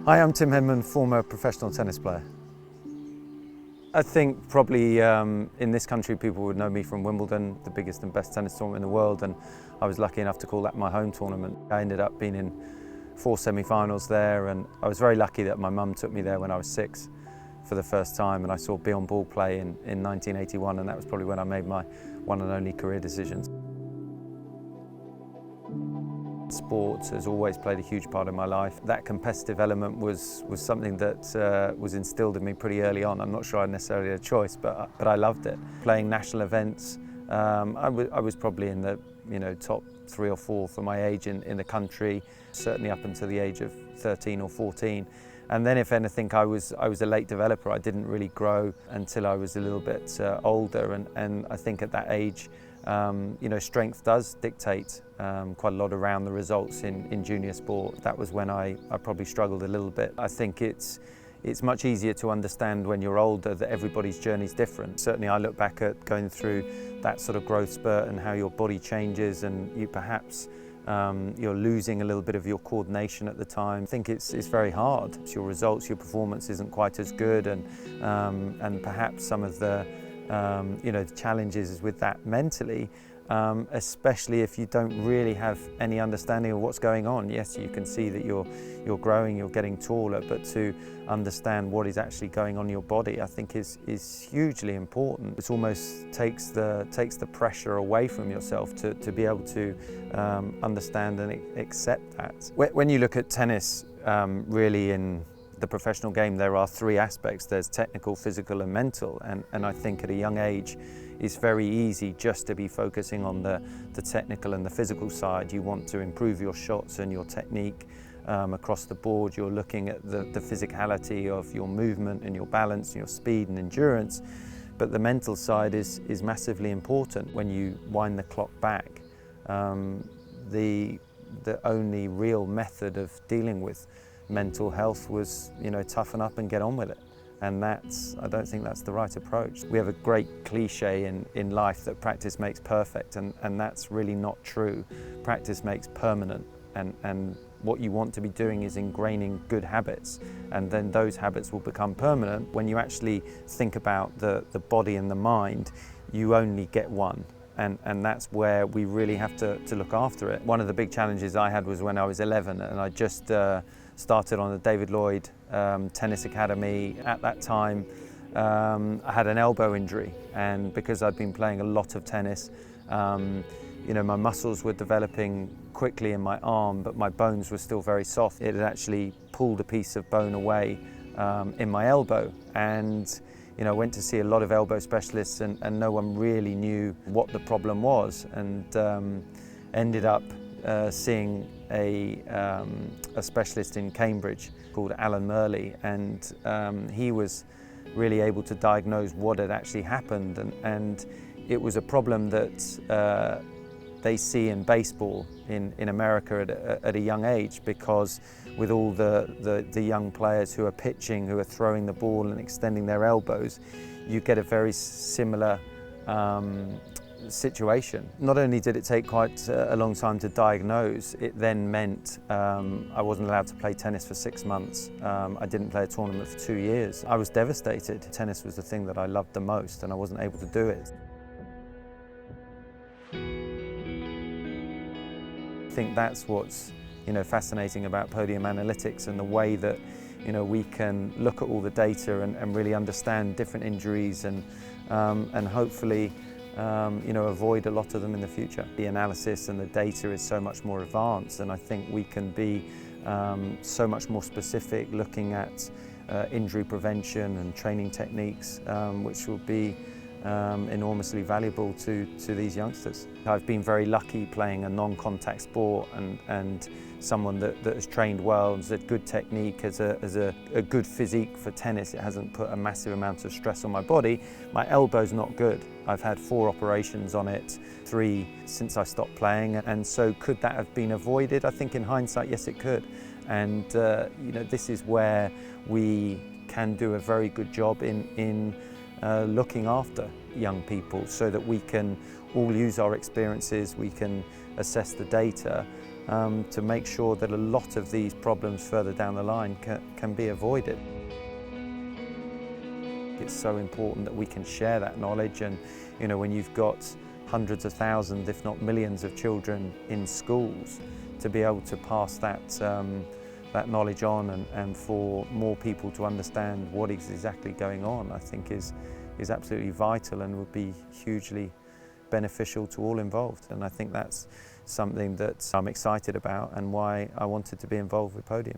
Hi, I'm Tim Henman, former professional tennis player. I think probably in this country people would know me from Wimbledon, the biggest and best tennis tournament in the world, and I was lucky enough to call that my home tournament. I ended up being in 4 semi-finals there, and I was very lucky that my mum took me there when I was 6 for the first time, and I saw Bjorn Borg play in 1981, and that was probably when I made my one and only career decisions. Sport has always played a huge part of my life. That competitive element was something that was instilled in me pretty early on. I'm not sure I necessarily had a choice, but I loved it. Playing national events, I was probably in the top 3 or 4 for my age in the country, certainly up until the age of 13 or 14. And then, if anything, I was a late developer. I didn't really grow until I was a little bit older, and I think at that age, strength does dictate quite a lot around the results in junior sport. That was when I probably struggled a little bit. I think it's much easier to understand when you're older that everybody's journey is different. Certainly I look back at going through that sort of growth spurt and how your body changes, and you perhaps you're losing a little bit of your coordination at the time. I think it's very hard. Your results, your performance isn't quite as good, and perhaps some of the challenges with that mentally, especially if you don't really have any understanding of what's going on. Yes, you can see that you're growing, you're getting taller, but to understand what is actually going on in your body, I think is hugely important. It almost takes the pressure away from yourself to be able to understand and accept that. When you look at tennis, really in the professional game, there are 3 aspects. There's technical, physical and mental, and I think at a young age it's very easy just to be focusing on the technical and the physical side. You want to improve your shots and your technique across the board. You're looking at the physicality of your movement and your balance, your speed and endurance, but the mental side is massively important. When you wind the clock back, the only real method of dealing with mental health was, toughen up and get on with it. And I don't think that's the right approach. We have a great cliche in life that practice makes perfect, and that's really not true. Practice makes permanent, and what you want to be doing is ingraining good habits, and then those habits will become permanent. When you actually think about the body and the mind, you only get one. And that's where we really have to look after it. One of the big challenges I had was when I was 11, and I just started on the David Lloyd Tennis Academy. At that time, I had an elbow injury, and because I'd been playing a lot of tennis, my muscles were developing quickly in my arm, but my bones were still very soft. It had actually pulled a piece of bone away in my elbow, and went to see a lot of elbow specialists, and no one really knew what the problem was, and ended up seeing a specialist in Cambridge called Alan Murley, and he was really able to diagnose what had actually happened, and it was a problem that they see in baseball in America at a young age, because with all the young players who are pitching, who are throwing the ball and extending their elbows, you get a very similar situation. Not only did it take quite a long time to diagnose, it then meant I wasn't allowed to play tennis for 6 months. I didn't play a tournament for 2 years. I was devastated. Tennis was the thing that I loved the most, and I wasn't able to do it. I think that's what's fascinating about podium analytics, and the way that we can look at all the data and really understand different injuries, and hopefully avoid a lot of them in the future. The analysis and the data is so much more advanced, and I think we can be so much more specific, looking at injury prevention and training techniques, which will be enormously valuable to these youngsters. I've been very lucky playing a non-contact sport, and someone that has trained well, has a good technique, has a good physique for tennis. It hasn't put a massive amount of stress on my body. My elbow's not good. I've had 4 operations on it, 3 since I stopped playing, and so could that have been avoided? I think in hindsight, yes, it could. And this is where we can do a very good job in looking after young people, so that we can all use our experiences, we can assess the data, to make sure that a lot of these problems further down the line can be avoided. It's so important that we can share that knowledge, and when you've got hundreds of thousands, if not millions of children in schools, to be able to pass that knowledge on and for more people to understand what is exactly going on, I think is absolutely vital and would be hugely beneficial to all involved. And I think that's something that I'm excited about and why I wanted to be involved with Podium.